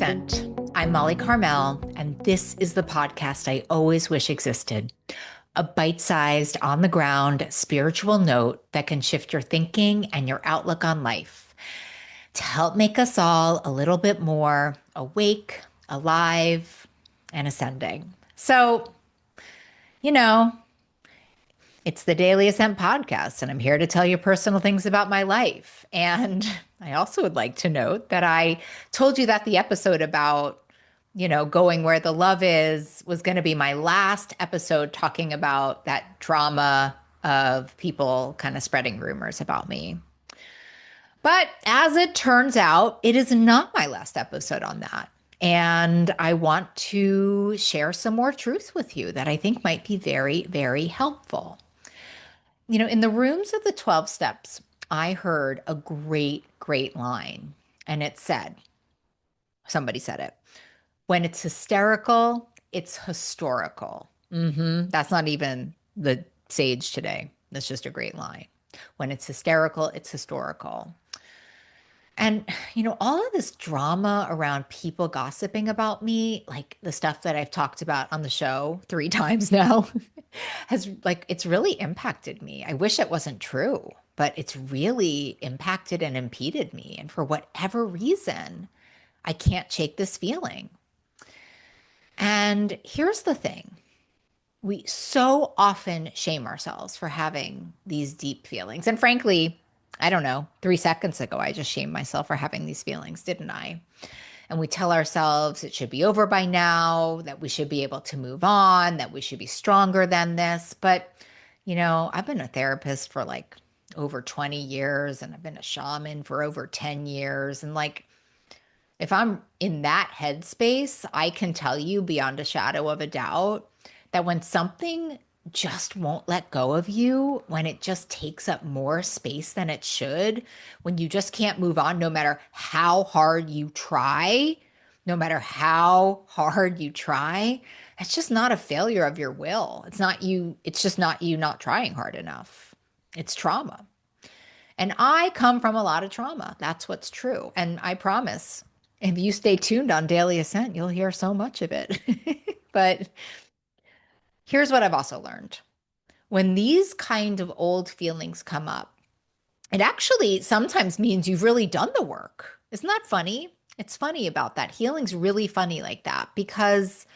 Ascent. I'm Molly Carmel, and this is the podcast I always wish existed. A bite-sized, on-the-ground spiritual note that can shift your thinking and your outlook on life to help make us all a little bit more awake, alive, and ascending. So, you know, it's the Daily Ascent podcast, and I'm here to tell you personal things about my life. And I also would like to note that I told you that the episode about, going where the love is was going to be my last episode talking about that drama of people kind of spreading rumors about me. But as it turns out, it is not my last episode on that. And I want to share some more truth with you that I think might be very, very helpful. In the rooms of the 12 steps, I heard a great, great line. And it said, somebody said it, when it's hysterical, it's historical. That's not even the sage today. That's just a great line. When it's hysterical, it's historical. And, all of this drama around people gossiping about me, like the stuff that I've talked about on the show 3 times now, it's really impacted me. I wish it wasn't true, but it's really impacted and impeded me. And for whatever reason, I can't shake this feeling. And here's the thing. We so often shame ourselves for having these deep feelings. And frankly, I don't know, 3 seconds ago, I just shamed myself for having these feelings, didn't I? And we tell ourselves it should be over by now, that we should be able to move on, that we should be stronger than this. But, I've been a therapist for like over 20 years, and I've been a shaman for over 10 years. And if I'm in that headspace, I can tell you beyond a shadow of a doubt that when something just won't let go of you, when it just takes up more space than it should, when you just can't move on, no matter how hard you try, it's just not a failure of your will. It's just not you not trying hard enough. It's trauma. And I come from a lot of trauma. That's what's true. And I promise, if you stay tuned on Daily Ascent, you'll hear so much of it. But here's what I've also learned. When these kind of old feelings come up, it actually sometimes means you've really done the work. Isn't that funny? It's funny about that. Healing's really funny like that, because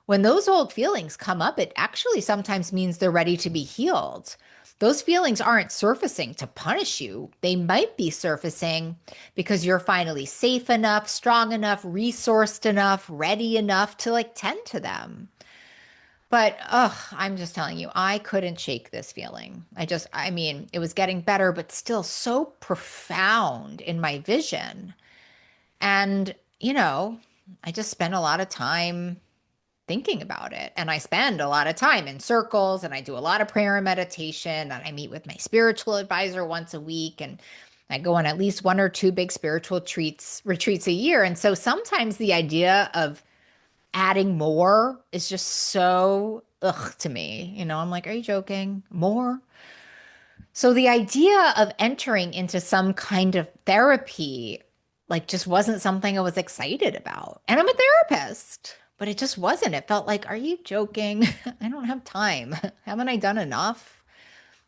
when those old feelings come up, it actually sometimes means they're ready to be healed. Those feelings aren't surfacing to punish you. They might be surfacing because you're finally safe enough, strong enough, resourced enough, ready enough to tend to them. But, I'm just telling you, I couldn't shake this feeling. It was getting better, but still so profound in my vision. And, I just spent a lot of time thinking about it. And I spend a lot of time in circles, and I do a lot of prayer and meditation, and I meet with my spiritual advisor once a week, and I go on at least 1 or 2 big spiritual retreats a year. And so sometimes the idea of adding more is just so to me. I'm like, are you joking? More? So the idea of entering into some kind of therapy just wasn't something I was excited about. And I'm a therapist, but it just wasn't. It felt like, are you joking? I don't have time. Haven't I done enough?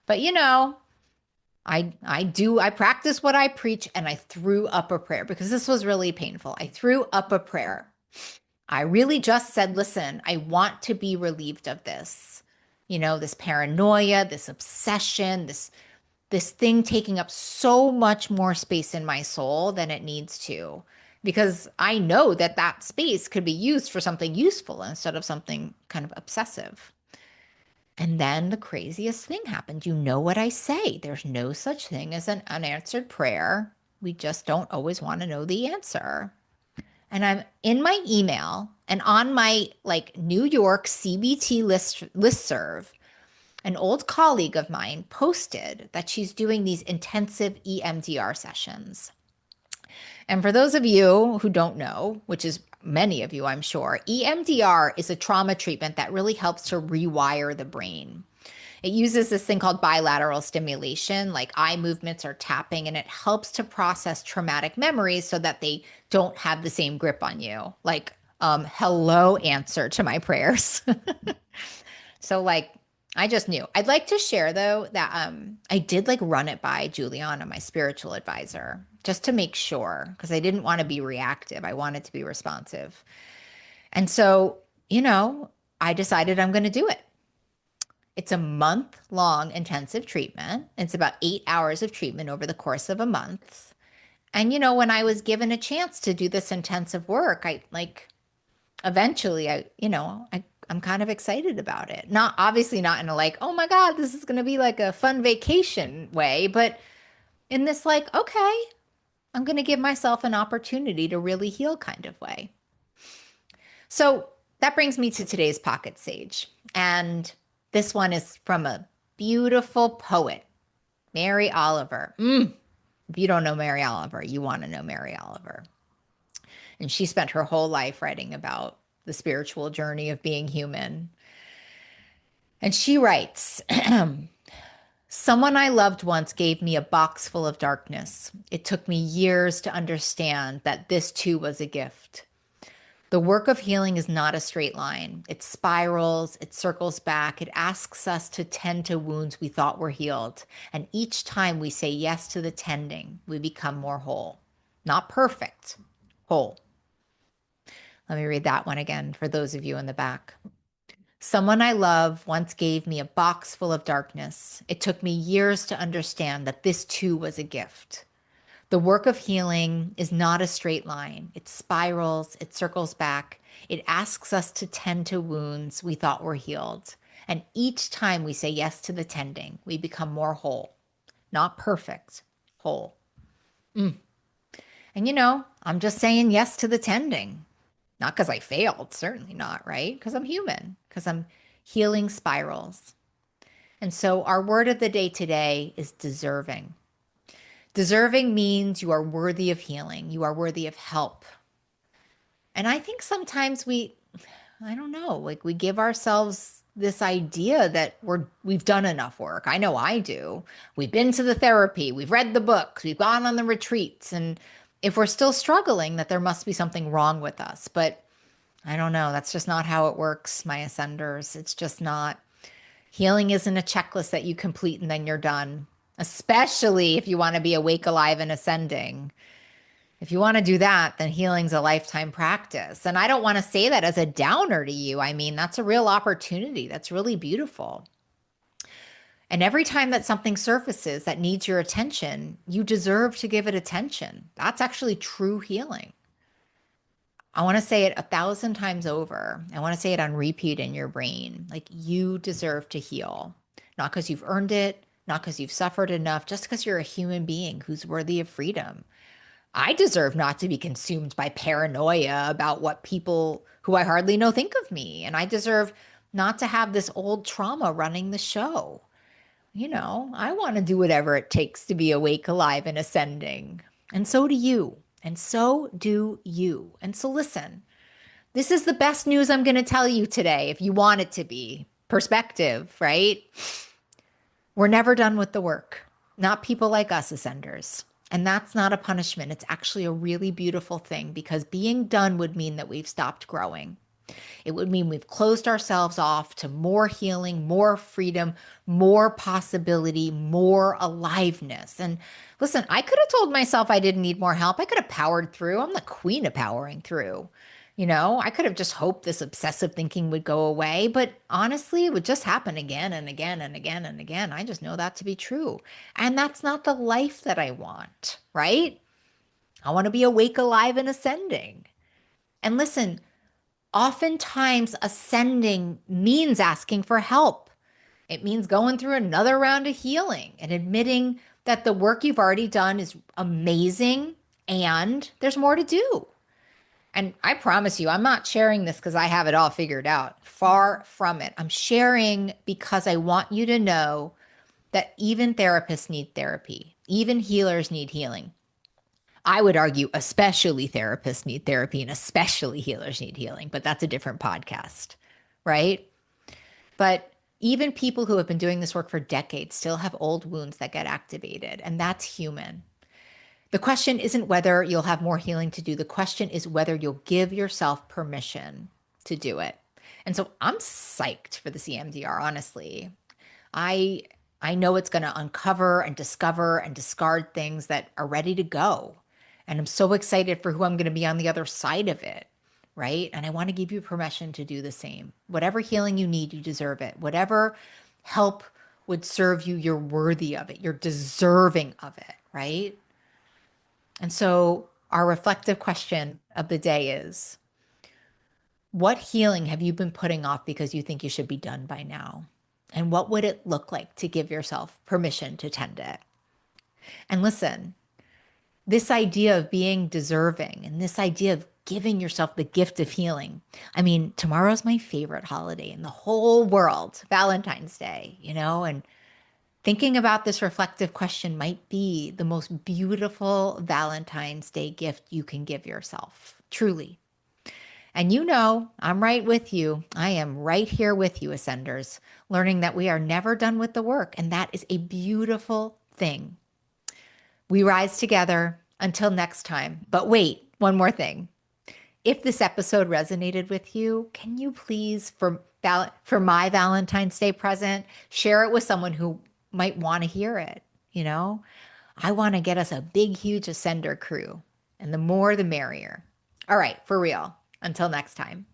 But I practice what I preach, and I threw up a prayer because this was really painful. I threw up a prayer. I really just said, listen, I want to be relieved of this, this paranoia, this obsession, this thing taking up so much more space in my soul than it needs to, because I know that space could be used for something useful instead of something kind of obsessive. And then the craziest thing happened. You know what I say. There's no such thing as an unanswered prayer. We just don't always want to know the answer. And I'm in my email, and on my New York CBT listserv, an old colleague of mine posted that she's doing these intensive EMDR sessions. And for those of you who don't know, which is many of you, I'm sure, EMDR is a trauma treatment that really helps to rewire the brain. It uses this thing called bilateral stimulation, like eye movements or tapping, and it helps to process traumatic memories so that they don't have the same grip on you. Like, hello, answer to my prayers. So like I just knew. I'd like to share though that I did like run it by Juliana, my spiritual advisor, just to make sure because I didn't want to be reactive. I wanted to be responsive. And so, you know, I decided I'm going to do it. It's a month long intensive treatment. It's about 8 hours of treatment over the course of a month. And you know, when I was given a chance to do this intensive work, I like eventually I'm kind of excited about it. Not obviously not in a like, oh my God, this is going to be like a fun vacation way, but in this like, okay, I'm going to give myself an opportunity to really heal kind of way. So that brings me to today's pocket sage. And this one is from a beautiful poet, Mary Oliver. If you don't know Mary Oliver, you want to know Mary Oliver. And she spent her whole life writing about the spiritual journey of being human. And she writes, someone I loved once gave me a box full of darkness. It took me years to understand that this too was a gift. The work of healing is not a straight line. It spirals, it circles back, it asks us to tend to wounds we thought were healed. And each time we say yes to the tending, we become more whole. Not perfect, whole. Let me read that one again for those of you in the back. Someone I love once gave me a box full of darkness. It took me years to understand that this too was a gift. The work of healing is not a straight line. It spirals, it circles back. It asks us to tend to wounds we thought were healed. And each time we say yes to the tending, we become more whole. Not perfect, whole. And you know, I'm just saying yes to the tending. Not because I failed, certainly not, right? Because I'm human, because I'm healing spirals. And so our word of the day today is deserving. Deserving means you are worthy of healing, you are worthy of help. And I think sometimes I don't know, like we give ourselves this idea that we've done enough work. I know I do. We've been to the therapy, we've read the books, we've gone on the retreats, and if we're still struggling, that there must be something wrong with us. But I don't know. That's just not how it works, my ascenders. It's just not. Healing isn't a checklist that you complete and then you're done, especially if you want to be awake, alive, and ascending. If you want to do that, then healing's a lifetime practice. And I don't want to say that as a downer to you. I mean, that's a real opportunity. That's really beautiful. And every time that something surfaces that needs your attention, you deserve to give it attention. That's actually true healing. I want to say it 1,000 times over. I want to say it on repeat in your brain. Like you deserve to heal, not because you've earned it, not because you've suffered enough, just because you're a human being who's worthy of freedom. I deserve not to be consumed by paranoia about what people who I hardly know think of me. And I deserve not to have this old trauma running the show. You know, I want to do whatever it takes to be awake, alive, and ascending. And so do you. And so do you. And so listen, this is the best news I'm going to tell you today, if you want it to be. Perspective, right? We're never done with the work. Not people like us, ascenders. And that's not a punishment. It's actually a really beautiful thing because being done would mean that we've stopped growing. It would mean we've closed ourselves off to more healing, more freedom, more possibility, more aliveness. And listen, I could have told myself I didn't need more help. I could have powered through. I'm the queen of powering through. You know, I could have just hoped this obsessive thinking would go away, but honestly, it would just happen again and again and again and again. I just know that to be true. And that's not the life that I want, right? I want to be awake, alive, and ascending. And listen, oftentimes, ascending means asking for help. It means going through another round of healing and admitting that the work you've already done is amazing and there's more to do. And I promise you, I'm not sharing this because I have it all figured out. Far from it. I'm sharing because I want you to know that even therapists need therapy, even healers need healing. I would argue especially therapists need therapy and especially healers need healing, but that's a different podcast, right? But Even people who have been doing this work for decades still have old wounds that get activated, and that's human. The question isn't whether you'll have more healing to do. The question is whether you'll give yourself permission to do it. And so I'm psyched for this EMDR, honestly. I I know it's going to uncover and discover and discard things that are ready to go. And I'm so excited for who I'm going to be on the other side of it, right? And I want to give you permission to do the same. Whatever healing you need, you deserve it. Whatever help would serve you, you're worthy of it. You're deserving of it, right? And so our reflective question of the day is, what healing have you been putting off because you think you should be done by now? And what would it look like to give yourself permission to tend it? And listen, this idea of being deserving and this idea of giving yourself the gift of healing. I mean, tomorrow's my favorite holiday in the whole world, Valentine's Day, and thinking about this reflective question might be the most beautiful Valentine's Day gift you can give yourself, truly. And I'm right with you. I am right here with you, Ascenders, learning that we are never done with the work. And that is a beautiful thing. We rise together until next time. But wait, one more thing. If this episode resonated with you, can you please, for my Valentine's Day present, share it with someone who might want to hear it? I want to get us a big, huge Ascender crew. And the more, the merrier. All right, for real. Until next time.